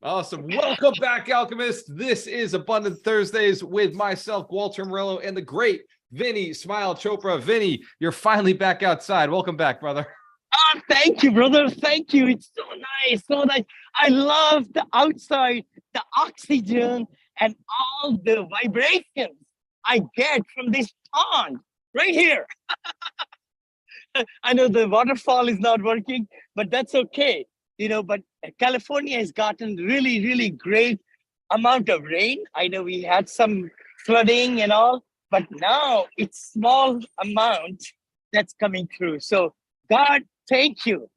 Awesome. Welcome back, Alchemist. This is Abundant Thursdays with myself, Walter Morello, and the great Vinney Smile Chopra. Vinney, you're finally back outside. Welcome back, brother. Oh, thank you, brother. Thank you. It's so nice. So nice. I love the outside, the oxygen, and all the vibrations I get from this pond right here. I know the waterfall is not working, but that's okay. But California has gotten really, really great amount of rain. I know we had some flooding and all, but now it's small amount that's coming through. So God, thank you.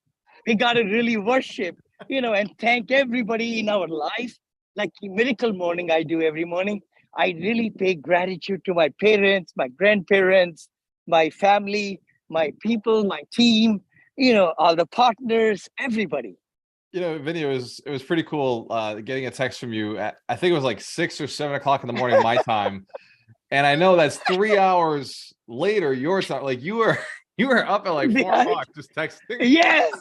We got to really worship, and thank everybody in our life. Like Miracle Morning, I do every morning. I really pay gratitude to my parents, my grandparents, my family, my people, my team, all the partners, everybody. Vinny, it was pretty cool getting a text from you at, I think it was like 6 or 7 o'clock in the morning, my time. And I know that's 3 hours later, your time. Like you were up at like 4 o'clock just texting. Yes.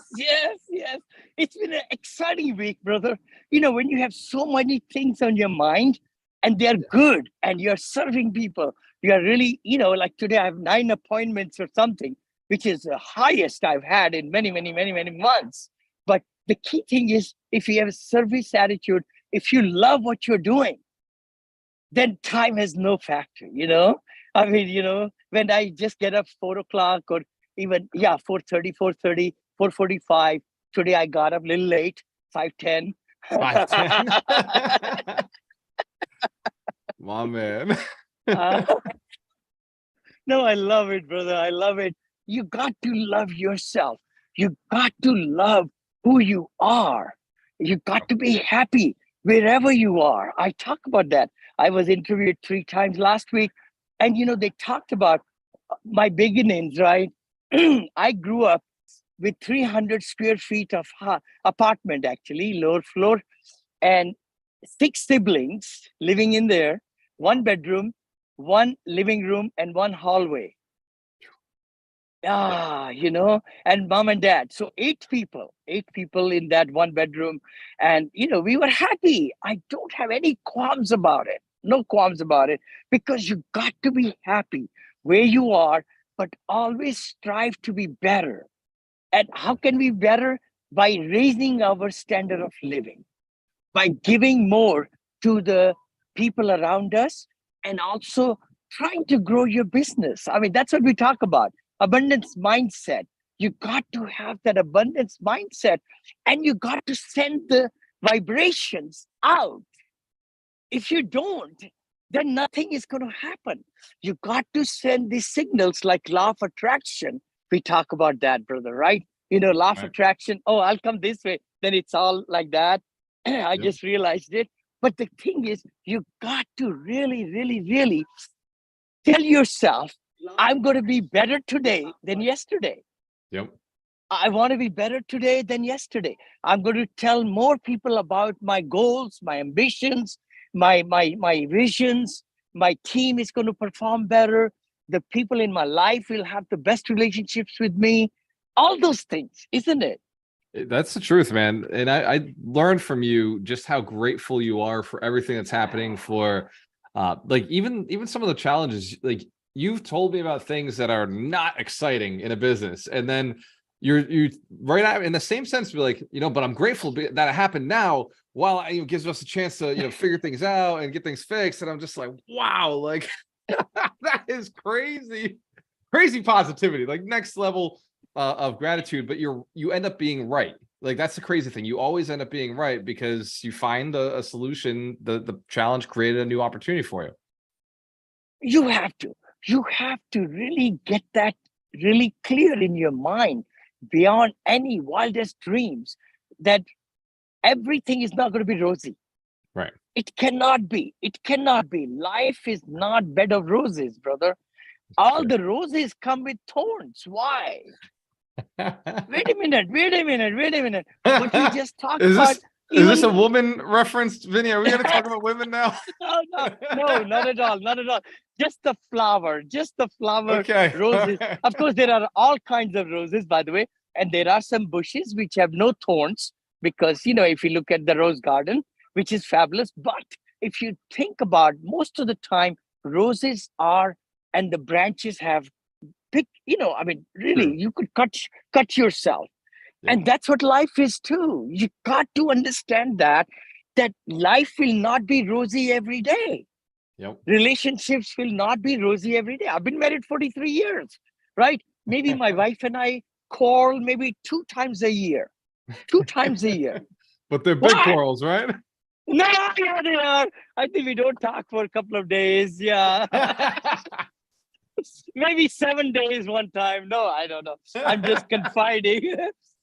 It's been an exciting week, brother. When you have so many things on your mind and they're good and you're serving people, you are really, like today I have 9 appointments or something, which is the highest I've had in many, many, many, many months. But the key thing is if you have a service attitude, if you love what you're doing, then time has no factor, I mean, when I just get up 4 o'clock or even, 4:30, 4:30, 4:45. Today I got up a little late, 5:10. 5:10. My man. No, I love it, brother. I love it. You got to love yourself. You got to love who you are. You got to be happy wherever you are. I talk about that. I was interviewed 3 times last week, and they talked about my beginnings, right? I grew up with 300 square feet of apartment, actually, lower floor, and 6 siblings living in there, 1 bedroom, 1 living room, and 1 hallway. And mom and dad. So 8 people in that 1 bedroom. And, we were happy. I don't have any qualms about it. No qualms about it, because you got to be happy where you are, but always strive to be better. And how can we be better? By raising our standard of living, by giving more to the people around us, and also trying to grow your business. I mean, that's what we talk about. Abundance mindset. You got to have that abundance mindset, and you got to send the vibrations out. If you don't, then nothing is going to happen. You got to send these signals like law of attraction. We talk about that, brother, right? Law of attraction. Oh, I'll come this way. Then it's all like that. I just realized it. But the thing is, you got to really, really, really tell yourself, I'm going to be better today than yesterday. Yep. I want to be better today than yesterday. I'm going to tell more people about my goals, my ambitions, my visions. My team is going to perform better. The people in my life will have the best relationships with me. All those things, isn't it? That's the truth, man. And I learned from you just how grateful you are for everything that's happening, for like even some of the challenges. Like, you've told me about things that are not exciting in a business, and then you right out in the same sense be like, but I'm grateful that it happened now, while it gives us a chance to figure things out and get things fixed. And I'm just like, wow, like that is crazy positivity, like next level of gratitude. But you end up being right. Like, that's the crazy thing. You always end up being right, because you find a solution. The challenge created a new opportunity for you. You have to really get that really clear in your mind, beyond any wildest dreams, that everything is not going to be rosy. Right. It cannot be. Life is not bed of roses, brother. All the roses come with thorns. Why? Wait a minute. What we just talked about. Is this a woman reference, Vinny? Are we going to talk about women now? No, not at all. Just the flower. Okay. Roses. Of course, there are all kinds of roses, by the way. And there are some bushes which have no thorns. because, if you look at the rose garden, which is fabulous, but if you think about most of the time, roses are, and the branches have big, really, True. you could cut yourself. Yep. And that's what life is too. You got to understand that life will not be rosy every day. Yep. Relationships will not be rosy every day. I've been married 43 years, right? Maybe my wife and I quarrel maybe 2 times a year. 2 times a year. But they're big Why? quarrels, right? No, yeah, they are. I think we don't talk for a couple of days. Yeah. Maybe 7 days one time. No, I don't know. I'm just confiding,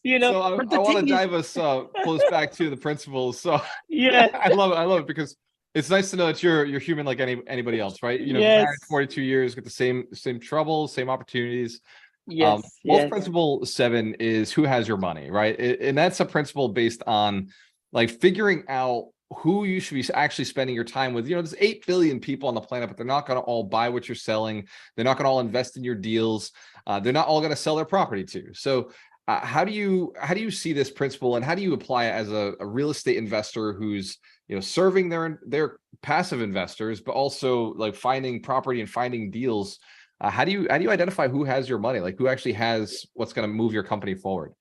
So But I the want to thing is, dive us pull us back to the principles. So yeah, I love it. I love it because it's nice to know that you're human like anybody else, right? Married yes, 42 years, get the same troubles, same opportunities. yes, Wolf yes. principle 7 is who has your money, right? And that's a principle based on like figuring out who you should be actually spending your time with. There's 8 billion people on the planet, but they're not going to all buy what you're selling. They're not going to all invest in your deals. They're not all going to sell their property to you. So how do you see this principle, and how do you apply it as a real estate investor who's serving their passive investors, but also like finding property and finding deals? How do you identify who has your money, like who actually has what's going to move your company forward?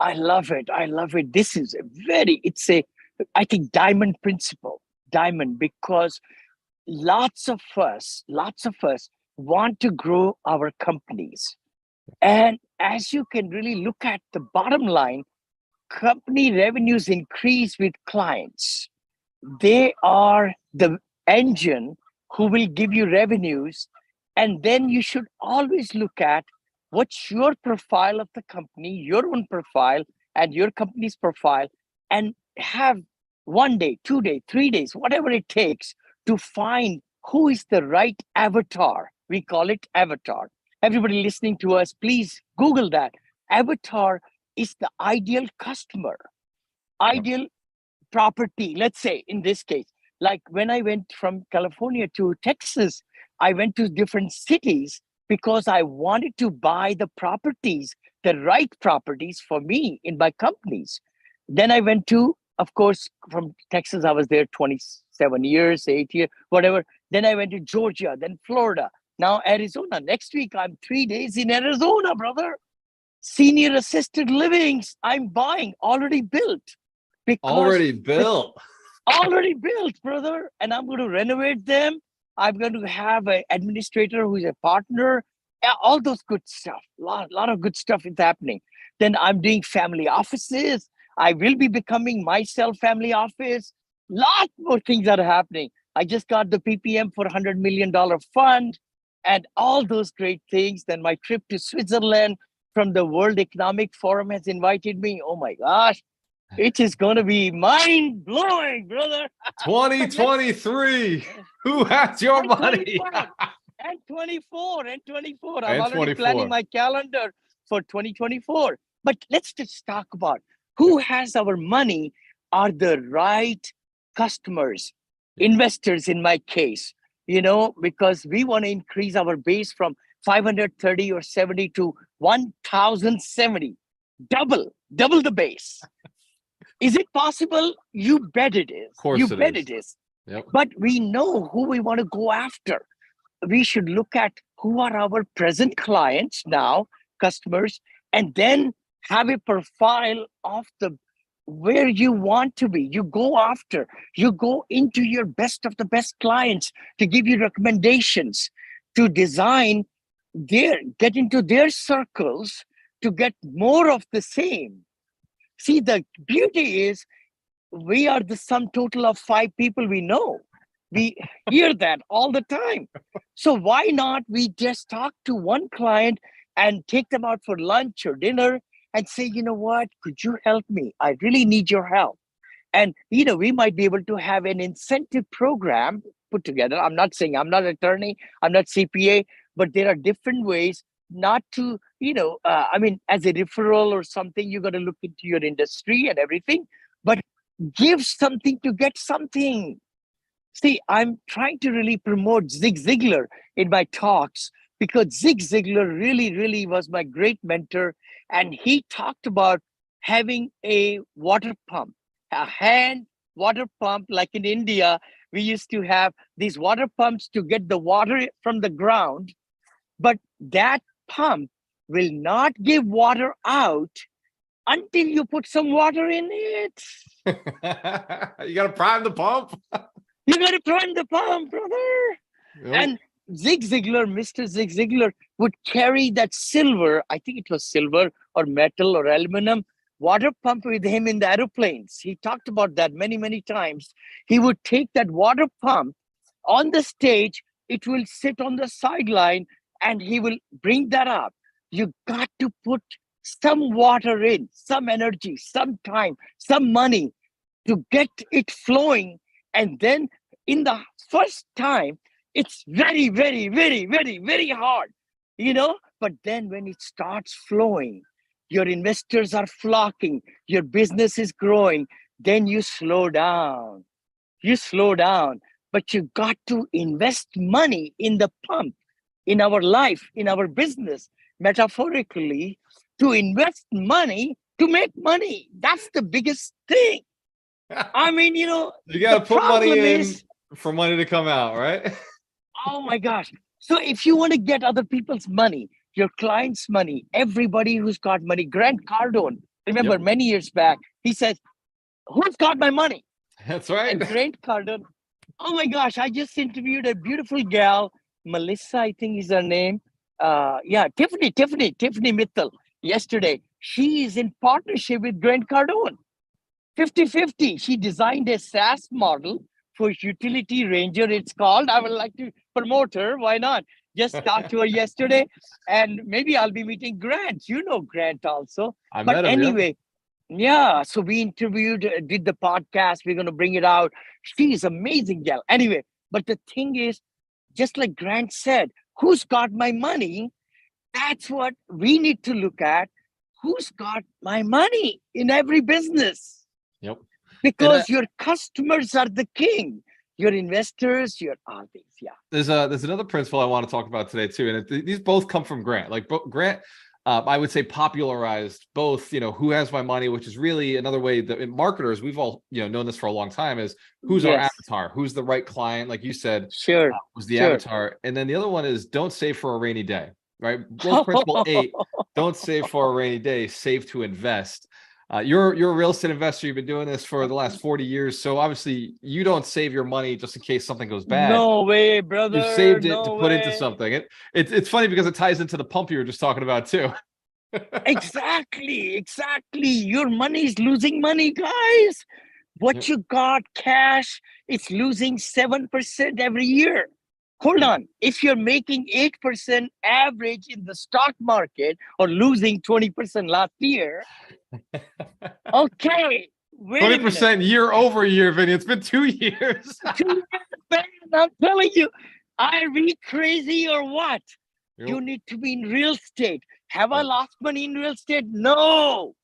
I love it. I love it. This is I think, diamond principle. Diamond, because lots of us want to grow our companies. And as you can really look at the bottom line, company revenues increase with clients. They are the engine who will give you revenues. And then you should always look at what's your profile of the company, your own profile, and your company's profile, and have 1 day, 2 day, 3 days, whatever it takes to find who is the right avatar. We call it avatar. Everybody listening to us, please Google that. Avatar is the ideal customer, Yep. ideal property. Let's say in this case, like when I went from California to Texas, I went to different cities because I wanted to buy the properties, the right properties for me in my companies. Then I went to, of course, from Texas, I was there 27 years, 8 years, whatever. Then I went to Georgia, then Florida, now Arizona. Next week, I'm 3 days in Arizona, brother. Senior assisted livings, I'm buying already built because Already built. already built, brother. And I'm going to renovate them. I'm going to have an administrator who's a partner. Yeah, all those good stuff. Lot of good stuff is happening. Then I'm doing family offices. I will be becoming myself family office. Lot more things are happening. I just got the PPM for $100 million fund and all those great things. Then my trip to Switzerland from the World Economic Forum has invited me. Oh my gosh, it is going to be mind blowing, brother. 2023. Who has your And money? 24 and 24 and 24. I'm And already planning 24. my calendar for 2024. But let's just talk about who has our money are the right customers, investors in my case, because we want to increase our base from 530 or 70 to 1070. Double the base. Is it possible? You bet it is. Of course You it bet is. it is. Yep. But we know who we want to go after. We should look at who are our present clients now, customers, and then have a profile of the where you want to be. You go after, you go into your best of the best clients to give you recommendations, to design get into their circles to get more of the same. See, the beauty is we are the sum total of 5 people we know. We hear that all the time. So why not we just talk to one client and take them out for lunch or dinner and say, you know what, could you help me? I really need your help. And we might be able to have an incentive program put together. I'm not saying I'm not an attorney, I'm not CPA, but there are different ways not to, as a referral or something, you got to look into your industry and everything. But give something to get something. See, I'm trying to really promote Zig Ziglar in my talks because Zig Ziglar really, really was my great mentor. And he talked about having a water pump, a hand water pump, like in India, we used to have these water pumps to get the water from the ground, but that pump will not give water out until you put some water in it. You got to prime the pump. You got to prime the pump, brother. Yep. And Mr. Zig Ziglar would carry that silver, I think it was silver or metal or aluminum, water pump with him in the aeroplanes. He talked about that many, many times. He would take that water pump on the stage, it will sit on the sideline, and he will bring that up. You got to put some water in, some energy, some time, some money to get it flowing. And then in the first time, it's very, very, very, very, very hard, But then when it starts flowing, your investors are flocking, your business is growing, then you slow down. You slow down, but you got to invest money in the pump, in our life, in our business, metaphorically, to invest money to make money. That's the biggest thing. I mean, you got to put money in for money to come out, right? Oh my gosh. So if you want to get other people's money, your clients' money, everybody who's got money, Grant Cardone, remember many years back, he says, who's got my money? That's right. And Grant Cardone, oh my gosh, I just interviewed a beautiful gal, Melissa, I think is her name. Tiffany Mitchell yesterday. She is in partnership with Grant Cardone. 50-50. She designed a SaaS model for Utility Ranger, it's called. I would like to promote her. Why not? Just talked to her yesterday, and maybe I'll be meeting Grant. You know Grant also. I met him, anyway, yeah. So we interviewed, did the podcast. We're going to bring it out. She's amazing gal. Anyway, but the thing is, just like Grant said, who's got my money? That's what we need to look at. Who's got my money in every business? Yep. Because your customers are the king. Your investors, all these. Yeah. There's another principle I want to talk about today too, and these both come from Grant. Like Grant, I would say popularized both. Who has my money, which is really another way that in marketers we've all known this for a long time, is who's our avatar, who's the right client, like you said. Sure. Was the avatar, and then the other one is don't save for a rainy day. Right. Both principle 8. Don't save for a rainy day. Save to invest. You're a real estate investor. You've been doing this for the last 40 years. So obviously you don't save your money just in case something goes bad. No way, brother. You saved it to put into something. It's funny because it ties into the pump you were just talking about too. Exactly. Your money is losing money, guys. What you got cash, it's losing 7% every year. Hold on. If you're making 8% average in the stock market or losing 20% last year, okay. 20% year over year, Vinney. It's been 2 years. 2 years, man. I'm telling you, I read crazy or what? Yep. You need to be in real estate. Have I lost money in real estate? No.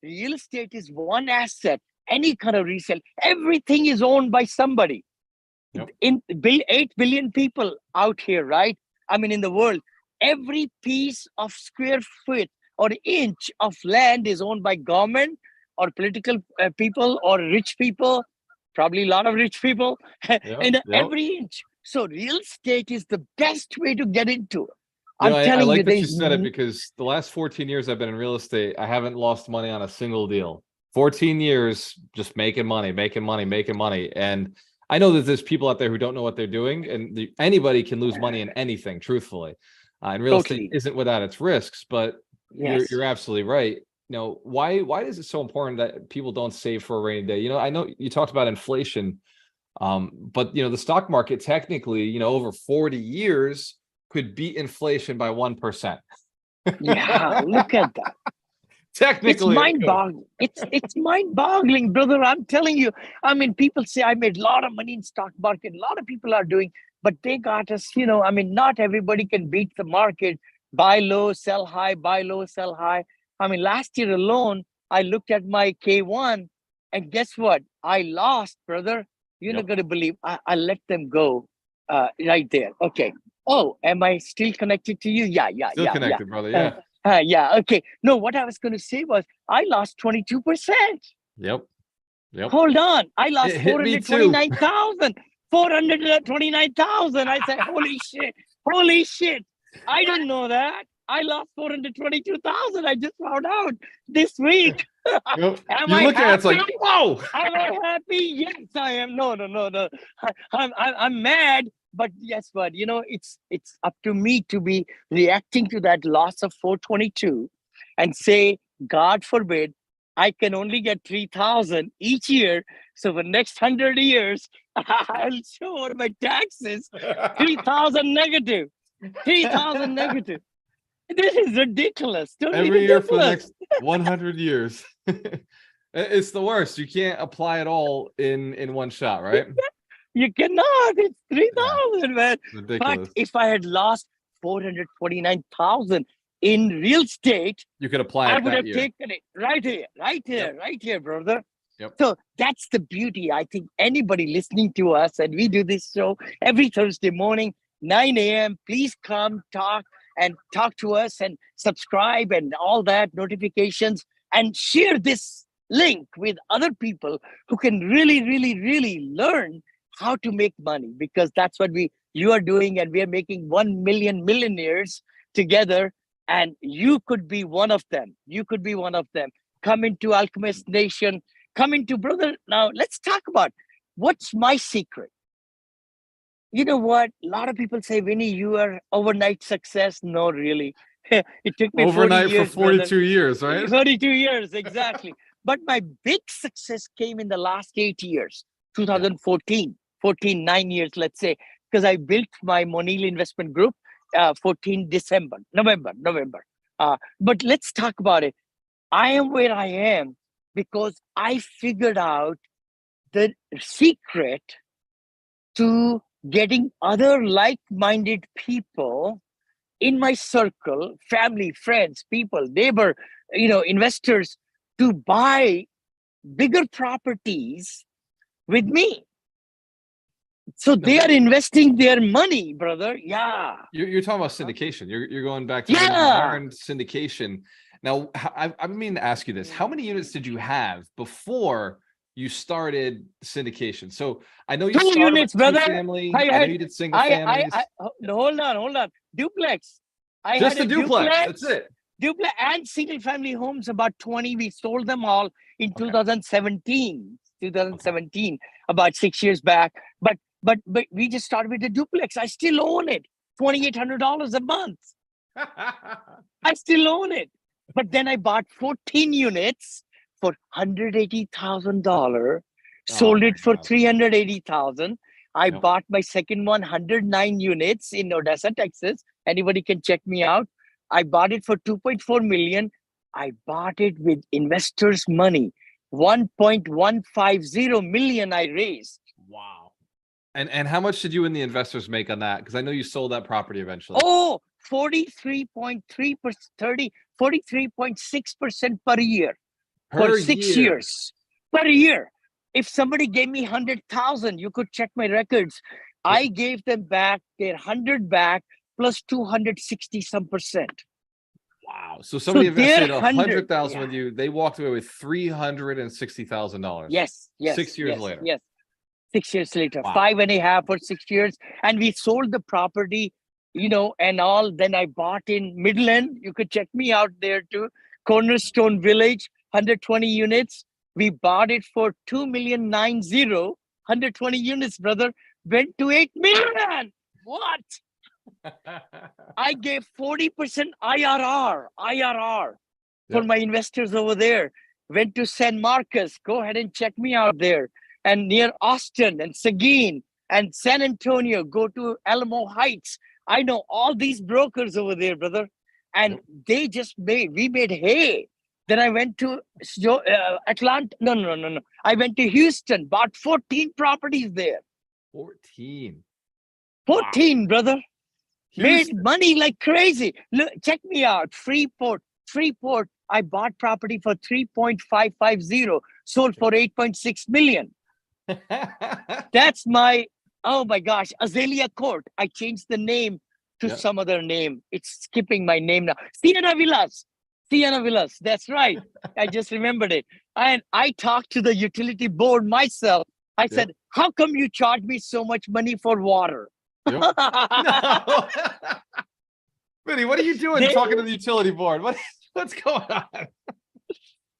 Real estate is one asset. Any kind of resale. Everything is owned by somebody. Yep. 8 billion people out here, right? I mean, in the world, every piece of square foot or inch of land is owned by government or political people or rich people, probably a lot of rich people, every inch. So real estate is the best way to get into it. I like that you said it, because the last 14 years I've been in real estate, I haven't lost money on a single deal. 14 years just making money. And I know that there's people out there who don't know what they're doing, and anybody can lose money in anything, truthfully. And real estate isn't without its risks, but you're absolutely right. Why is it so important that people don't save for a rainy day? I know you talked about inflation, but the stock market technically, over 40 years could beat inflation by 1%. Yeah, look at that. Technically, it's mind-boggling. It's mind-boggling, brother. I'm telling you. I mean, people say I made a lot of money in stock market. A lot of people are doing, but they got us. I mean, not everybody can beat the market. Buy low, sell high. Buy low, sell high. I mean, last year alone, I looked at my K1, and guess what? I lost, brother. You're not gonna believe. I let them go, right there. Okay. Oh, am I still connected to you? Yeah. Still connected, brother. Yeah. Yeah. Okay. No, what I was going to say was I lost 22%. Yep. Yep. Hold on. I It lost hit me too. 429,000. 429,000. I said, holy shit. Holy shit. I didn't know that. I lost 422,000. I just found out this week. Yep. Am You I look at it, it's like, happy? whoa. Am I happy? Yes, I am. No, no, no, no. I'm mad. But guess what? You know, it's up to me to be reacting to that loss of 422 and say, God forbid, I can only get 3,000 each year. So for next 100 years, I'll show on my taxes 3,000 negative. 3,000 negative. This is ridiculous. Totally Every year for the ridiculous. next 100 years. It's the worst. You can't apply it all in one shot, right? You cannot. It's Yeah, 3,000, man. But ridiculous. if I had lost 449,000 in real estate, You could apply I it would that have year. taken it right here, right here, Yep. right here, brother. Yep. So that's the beauty. I think anybody listening to us, and we do this show every Thursday morning, 9 a.m. Please come talk to us and subscribe and all that notifications and share this link with other people who can really, really, really learn how to make money, because that's what you are doing, and we are making 1 million millionaires together, and you could be one of them. You could be one of them. Come into Alchemist Nation. Come into, brother. Now let's talk about what's my secret. You know what? A lot of people say, Vinney, you are overnight success. No, really. It took me 40 Overnight for years, brother. 42 years, right? 42 years, exactly. But my big success came in the last 8 years, 2014, 14, 9 years, let's say, because I built my Monil investment group 14 November. But let's talk about it. I am where I am because I figured out the secret to getting other like-minded people in my circle, family, friends, people, neighbor, investors, to buy bigger properties with me. So they are investing their money, brother. Yeah. You're talking about syndication. You're going back to when you Yeah. learned syndication. Now, I mean to ask you this: how many units did you have before you started syndication? So I know you 2 started units, with two brother. family. I I know had, you did single families. no, hold on. Duplex. I Just had a a duplex. duplex. That's it. Duplex and single family homes, about 20. We sold them all in Okay. 2017. Okay. About 6 years back. But we just started with the duplex. I still own it. $2,800 a month. I still own it. But then I bought 14 units for $180,000, Oh sold my it for God. $380,000. I Yep. bought my second one, 109 units in Odessa, Texas. Anybody can check me out. I bought it for 2.4 million. I bought it with investors' money. 1.150 million I raised. Wow. And how much did you and the investors make on that? Because I know you sold that property eventually. Oh, 43.3%, 43.6% per year for Per 6 year. years. Per year. If somebody gave me 100,000, you could check my records. I gave them back their 100 back plus 260 some percent. Wow. So somebody So their invested 100,000 yeah. with you. They walked away with $360,000. Yes. 6 years later. Yes. 6 years later, Wow. 5.5 or 6 years. And we sold the property, and all. Then I bought in Midland. You could check me out there too. Cornerstone Village, 120 units. We bought it for 2,090,000, 120 units, brother. Went to 8 million. What? I gave 40% IRR for Yep. my investors over there. Went to San Marcos. Go ahead and check me out there. And near Austin and Seguin and San Antonio, go to Alamo Heights. I know all these brokers over there, brother. And they just we made hay. Then I went to Atlanta. No. I went to Houston, bought 14 properties there. 14. 14, wow. Brother. Houston. Made money like crazy. Look, check me out. Freeport. I bought property for 3.550, sold for 8.6 million. That's oh my gosh, Azalea Court. I changed the name to some other name. It's skipping my name now. Sienna Villas. Sienna Villas. That's right. I just remembered it. And I talked to the utility board myself. I said, how come you charge me so much money for water? Yep. No. Vinney, what are you doing talking to the utility board? What's going on?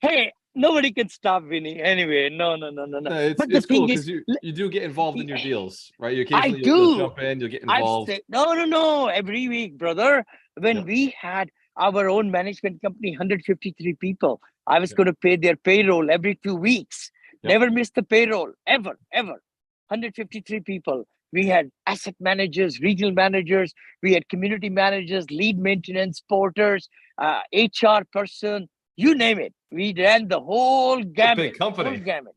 Hey, nobody can stop Vinney. Anyway, no. It's cool because you do get involved in your deals, right? You occasionally I you'll jump in, you'll get involved. No. Every week, brother. When we had our own management company, 153 people, I was going to pay their payroll every 2 weeks. Never missed the payroll, ever. 153 people. We had asset managers, regional managers, we had community managers, lead maintenance, porters, HR person, you name it. We ran the whole gamut. Big company. Whole gamut.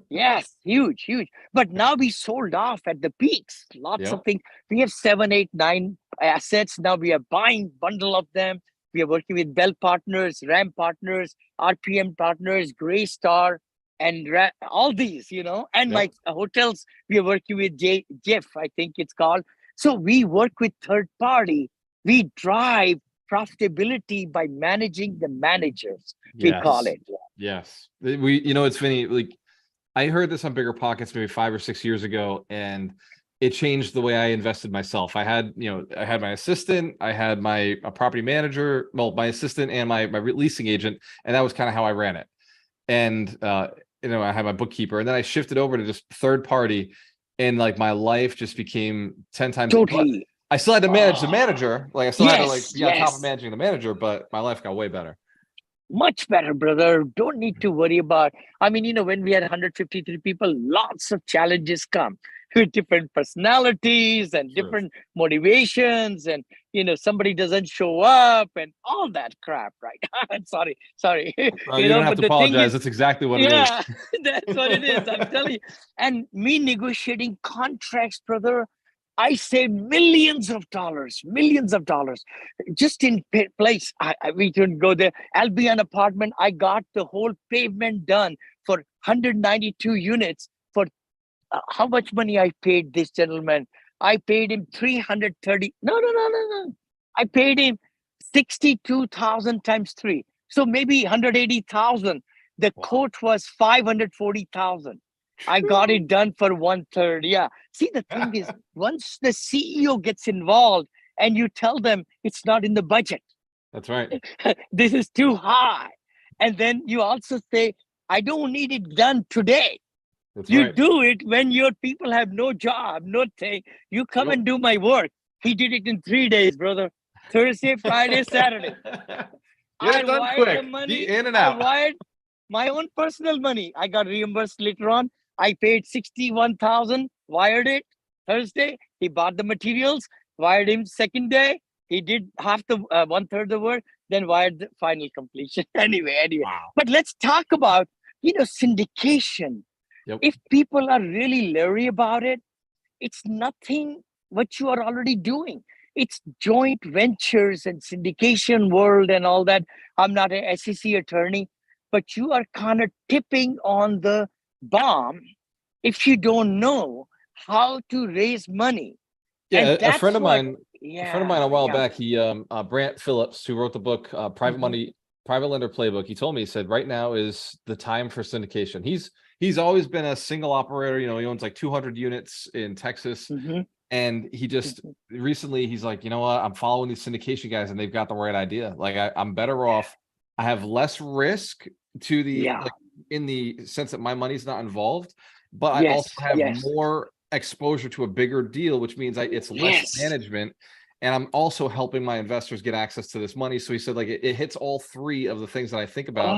Yes, huge. But now we sold off at the peaks. Lots of things. We have 7, 8, 9 assets. Now we are buying bundle of them. We are working with Bell Partners, RAM Partners, RPM Partners, Gray Star, and all these, and my hotels, we are working with Jeff, I think it's called. So we work with third party. We drive profitability by managing the managers, we call it. Yes. It's funny. Like, I heard this on Bigger Pockets maybe 5 or 6 years ago, and it changed the way I invested myself. I had my assistant, I had my property manager, my assistant and my leasing agent, and that was kind of how I ran it. And I had my bookkeeper, and then I shifted over to just third party, and like my life just became 10 times. Totally. I still had to manage the manager. Like I still had to be on top of managing the manager, but my life got way better. Much better, brother. Don't need to worry about. I mean, when we had 153 people, lots of challenges come with different personalities and different motivations, and somebody doesn't show up and all that crap, right? Sorry. You don't have to apologize. That's exactly what it is. That's what it is. I'm telling you. And me negotiating contracts, brother, I saved millions of dollars, just in place. We couldn't go there. Albion apartment, I got the whole pavement done for 192 units for how much money I paid this gentleman? I paid him 330. No. I paid him 62,000 times 3. So maybe 180,000. The quote was 540,000. I got it done for 1/3. Yeah. See, the thing is, once the CEO gets involved and you tell them it's not in the budget. That's right. This is too high. And then you also say, I don't need it done today. You do it when your people have no job, no thing. You come and do my work. He did it in 3 days, brother. Thursday, Friday, Saturday. Get it done quick. Be in and out. I wired my own personal money. I got reimbursed later on. I paid 61,000, wired it Thursday. He bought the materials, wired him second day. He did half the 1/3 the work, then wired the final completion. Anyway. Wow. But let's talk about, syndication. If people are really leery about it, it's nothing what you are already doing. It's joint ventures and syndication world and all that. I'm not an SEC attorney, but you are kind of tipping on the bomb if you don't know how to raise money. Yeah, a friend of mine a while back, he Brant Phillips, who wrote the book Private Lender Playbook, he told me, he said right now is the time for syndication. He's always been a single operator. He owns like 200 units in Texas. And he just recently, he's like, you know what? I'm following these syndication guys and they've got the right idea. Like I'm better off. I have less risk to the in the sense that my money's not involved, but I also have more exposure to a bigger deal, which means it's less management. And I'm also helping my investors get access to this money. So he said, like, it hits all 3 of the things that I think about: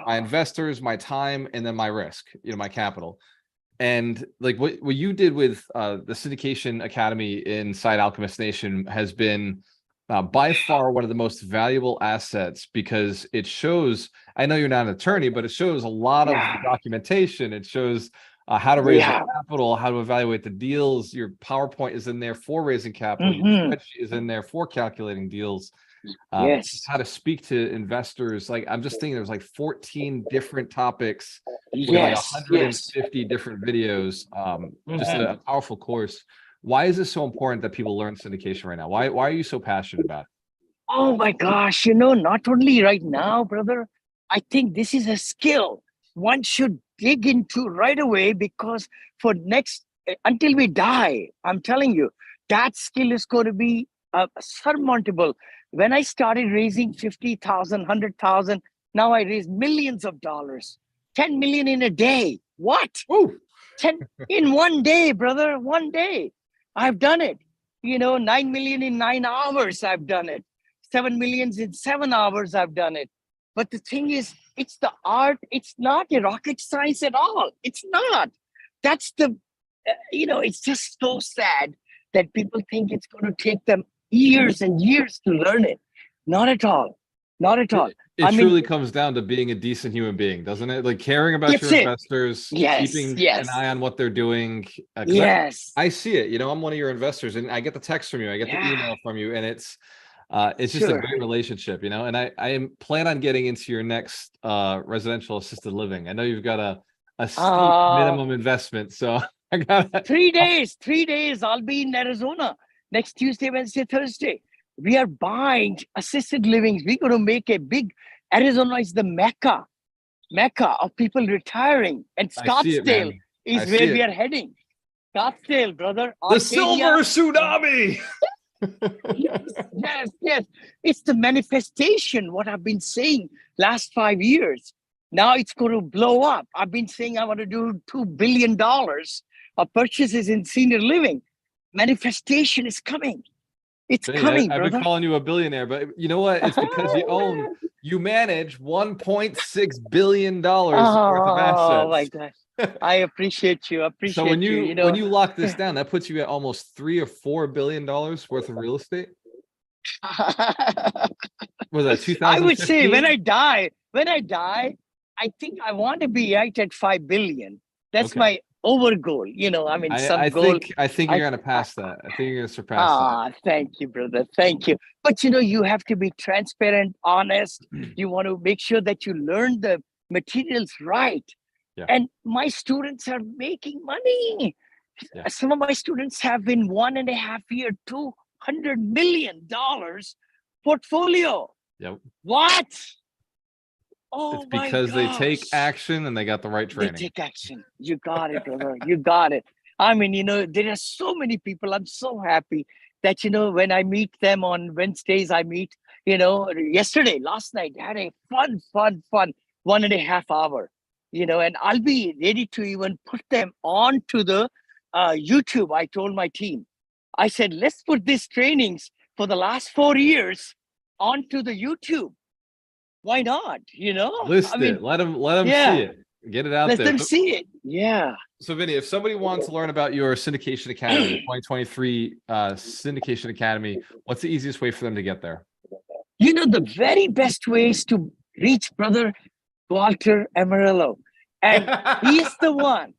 my investors, my time, and then my risk, my capital. And like what you did with the Syndication Academy inside Alchemist Nation has been by far one of the most valuable assets, because it shows, I know you're not an attorney, but it shows a lot of documentation. It shows how to raise capital, how to evaluate the deals. Your PowerPoint is in there for raising capital. Your spreadsheet is in there for calculating deals. How to speak to investors. Like, I'm just thinking there's like 14 different topics with like 150 different videos. Just a powerful course. why is this so important that people learn syndication right now? Why are you so passionate about it? Oh my gosh, not only right now, brother, I think this is a skill one should dig into right away, because for next until we die, I'm telling you, that skill is going to be surmountable. When I started raising 50,000, 100,000, now I raise millions of dollars, 10 million in a day. What? Ooh. 10 in one day, brother, one day. I've done it. 9 million in 9 hours, I've done it. 7 millions in 7 hours, I've done it. But the thing is, it's the art. It's not a rocket science at all. It's not. That's it's just so sad that people think it's going to take them years and years to learn it. Not at all. Not at all. It truly comes down to being a decent human being, doesn't it? Like caring about your investors, keeping an eye on what they're doing. Yes. I see it. I'm one of your investors, and I get the text from you. I get the email from you, and it's just a great relationship, and I plan on getting into your next residential assisted living. I know you've got a steep minimum investment, so I got 3 days. 3 days. I'll be in Arizona next Tuesday, Wednesday, Thursday. We are buying assisted livings. We're going to make a big. Arizona is the mecca of people retiring, and Scottsdale is where we are heading. Scottsdale, brother. The silver tsunami. Yes. It's the manifestation, what I've been saying last 5 years. Now it's going to blow up. I've been saying I want to do $2 billion of purchases in senior living. Manifestation is coming. It's coming, I've been calling you a billionaire, but you know what? It's because you manage $1.6 billion worth of assets. Oh my gosh. I appreciate you. So when you lock this down, that puts you at almost $3 or $4 billion worth of real estate. Was that 2015? I would say when I die, I think I want to be right at 5 billion. That's my over goal. I think you're gonna pass that. I think you're gonna surpass that. Thank you, brother. Thank you. But you have to be transparent, honest. You want to make sure that you learn the materials right. Yeah. And my students are making money. Yeah. Some of my students have in 1.5 years, $200 million portfolio. Yep. What? Oh, it's because they take action and they got the right training. They take action. You got it, brother. You got it. I mean, there are so many people. I'm so happy that, when I meet them on Wednesdays, I meet, last night, I had a fun 1.5 hour, and I'll be ready to even put them onto the YouTube. I told my team, I said, let's put these trainings for the last 4 years onto the YouTube. Why not? List it. Let them see it. Get it out there. Let them see it. Yeah. So, Vinney, if somebody wants to learn about your Syndication Academy, 2023 Syndication Academy, what's the easiest way for them to get there? The very best way is to reach brother Walter Amarillo. And he's the one.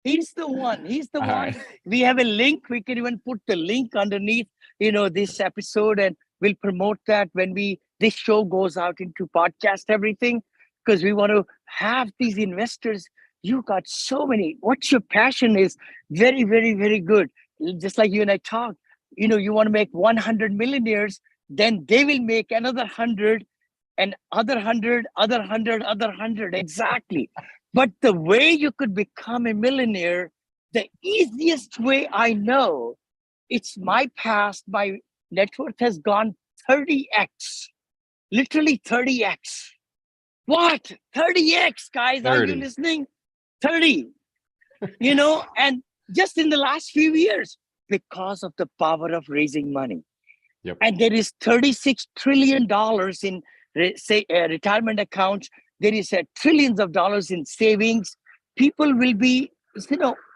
He's the one. Right. We have a link. We can even put the link underneath, this episode, and we'll promote that when this show goes out into podcast, everything, because we want to have these investors. You got so many. What your passion is very, very, very good. Just like you and I talked, you want to make 100 millionaires, then they will make another 100 and other 100, other 100, other 100. Exactly. But the way you could become a millionaire, the easiest way I know, it's my past. My net worth has gone 30x. Literally 30x. What? 30x, guys? 30. Are you listening? 30. And just in the last few years, because of the power of raising money. Yep. And there is $36 trillion in retirement accounts. There is trillions of dollars in savings. People will be,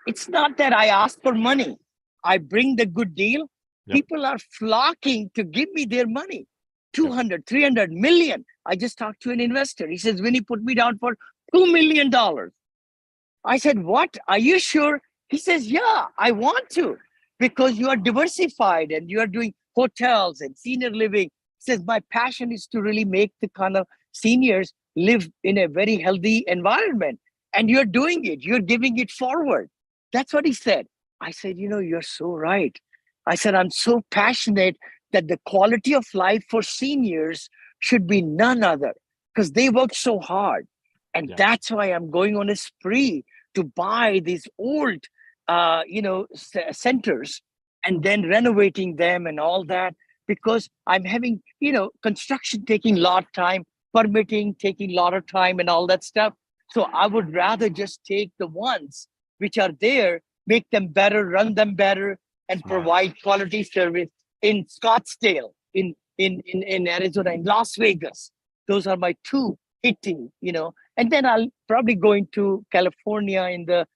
it's not that I ask for money. I bring the good deal. Yep. People are flocking to give me their money. 200, 300 million. I just talked to an investor. He says, Vinney, put me down for $2 million. I said, what? Are you sure? He says, yeah, I want to, because you are diversified and you are doing hotels and senior living. He says, my passion is to really make the kind of seniors live in a very healthy environment. And you're doing it. You're giving it forward. That's what he said. I said, you're so right. I said, I'm so passionate that the quality of life for seniors should be none other because they work so hard. And Yeah. that's why I'm going on a spree to buy these old, centers and then renovating them and all that because I'm having, construction taking a lot of time, permitting taking a lot of time and all that stuff. So I would rather just take the ones which are there, make them better, run them better, and Smart. provide quality service in Scottsdale, in Arizona, in Las Vegas. Those are my two hitting, and then I'll probably go into California in the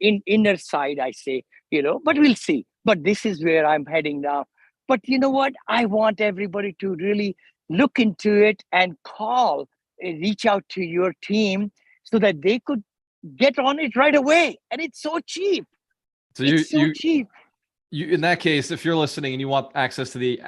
in inner side, I say, but we'll see. But this is where I'm heading now. But you know what? I want everybody to really look into it and reach out to your team so that they could get on it right away. And it's so cheap. So It's so you cheap. you in that case, if you're listening and you want access to the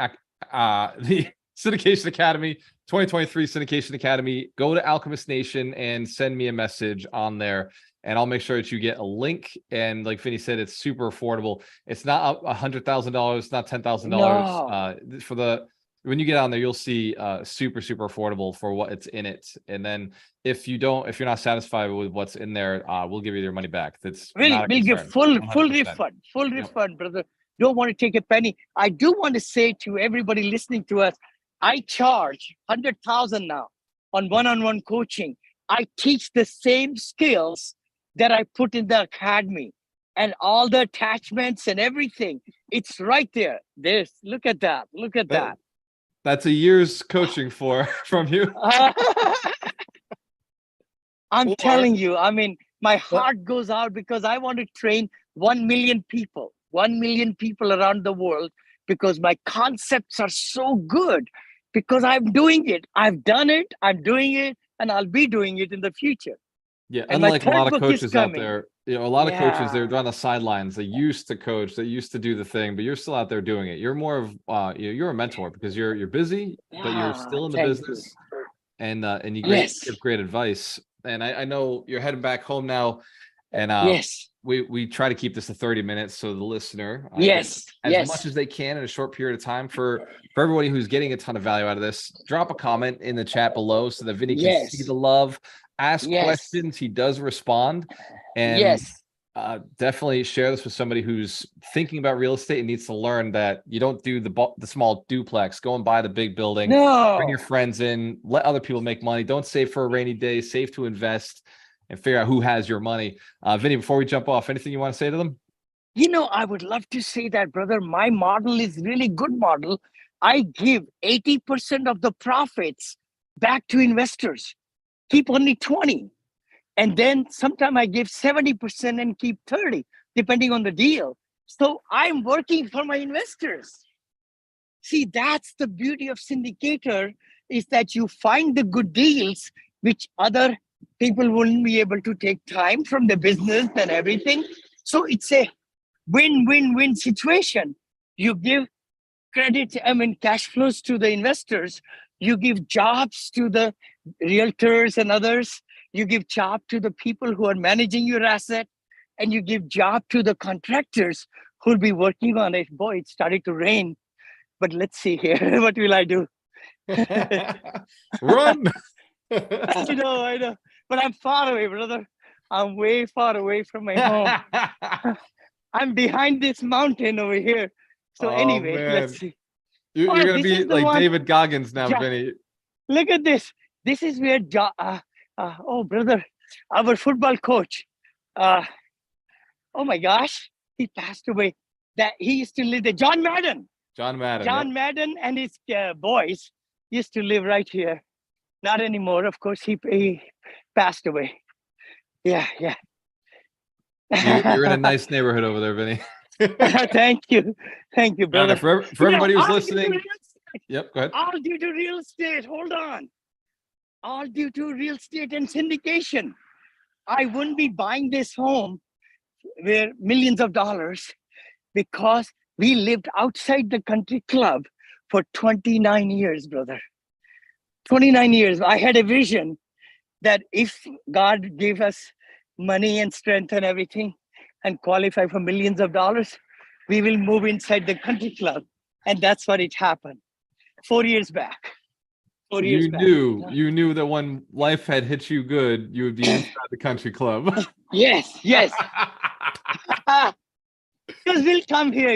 Syndication Academy 2023 Syndication Academy, go to Alchemist Nation and send me a message on there, and I'll make sure that you get a link. And like Vinney said, it's super affordable. It's not $100,000, not $10,000. No. For the when you get on there, you'll see super affordable for what it's in it. And then if you're not satisfied with what's in there, we'll give you your money back. That's not a We'll give concern. full 100%. refund, brother. Don't want to take a penny. I do want to say to everybody listening to us, I charge 100,000 now on one-on-one coaching. I teach the same skills that I put in the academy and all the attachments and everything. It's right there. Look at that. Look at that. That's a year's coaching from you. I'm telling you, I mean, my heart goes out because I want to train 1 million people around the world because my concepts are so good because I'm doing it. I've done it, I'm doing it, and I'll be doing it in the future. Yeah, And my unlike a lot third of book is coaches out coming. there, a lot of coaches, they're on the sidelines. They used to coach, they used to do the thing, but you're still out there doing it. You're more of you're a mentor because you're busy, but you're still in the business, and you give great advice. And I know you're heading back home now, and we try to keep this to 30 minutes so the listener gets as much as they can in a short period of time. For everybody who's getting a ton of value out of this, drop a comment in the chat below so that Vinney can see the love. Ask questions. He does respond. And definitely share this with somebody who's thinking about real estate and needs to learn that you don't do the small duplex. Go and buy the big building. Bring your friends in. Let other people make money. Don't save for a rainy day. Save to invest and figure out who has your money. Vinney, before we jump off, anything you want to say to them? I would love to say that, brother. My model is really good model. I give 80% of the profits back to investors. Keep only 20. And then sometimes I give 70% and keep 30, depending on the deal. So I'm working for my investors. See, that's the beauty of syndicator is that you find the good deals, which other people wouldn't be able to take time from the business and everything. So it's a win-win-win situation. You give cash flows to the investors. You give jobs to the realtors and others. You give job to the people who are managing your asset, and you give job to the contractors who'll be working on it. Boy, it started to rain, but let's see here. What will I do? Run. I know. But I'm far away, brother. I'm way far away from my home. I'm behind this mountain over here. So anyway, let's see. You're going to be like David Goggins now, Vinney. Look at this. This is where, brother, our football coach. Oh my gosh, he passed away. That he used to live there. John Madden. John Madden and his boys used to live right here. Not anymore. Of course, he passed away. Yeah. You're in a nice neighborhood over there, Vinney. Thank you, brother. For everybody who's listening, yep, go ahead. All due to real estate. Hold on. All due to real estate and syndication. I wouldn't be buying this home where millions of dollars because we lived outside the country club for 29 years, brother. 29 years. I had a vision that if God gave us money and strength and everything, and qualify for millions of dollars, we will move inside the country club. And that's what it happened 4 years back. 4 years You back. knew that when life had hit you good, you would be inside the country club. Yes. Because we'll come here,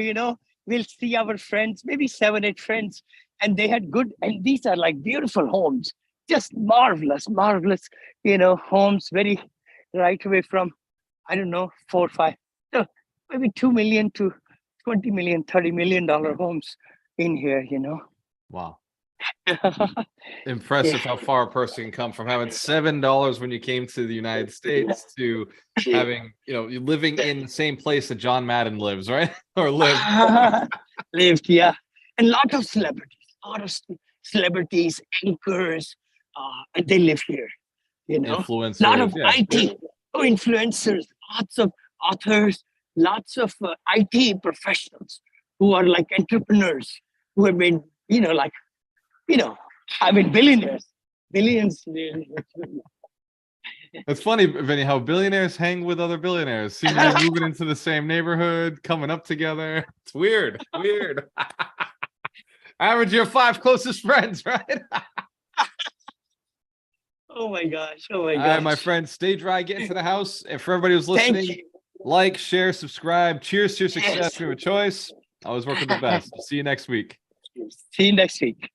we'll see our friends, maybe 7, 8 friends, and they had good, and these are like beautiful homes, just marvelous, homes, very right away from, I don't know, 4 or 5, no, maybe 2 million to 20 million, $30 million homes in here. Wow. Impressive Yeah. how far a person can come from having $7 when you came to the United States to having, living in the same place that John Madden lives, right? Or lived. Lived, yeah. And a lot of celebrities, anchors, and they live here, Influencers. A lot of Yeah. IT influencers, lots of authors, lots of IT professionals who are like entrepreneurs who have been, billionaires, billions. It's funny, Vinny, how billionaires hang with other billionaires. Seem to be moving into the same neighborhood, coming up together. It's weird. Average your 5 closest friends, right? Oh my gosh. All right, my friend, stay dry, get into the house. And for everybody who's listening, like, share, subscribe. Cheers to your success. You have a choice. Always working the best. See you next week. See you next week.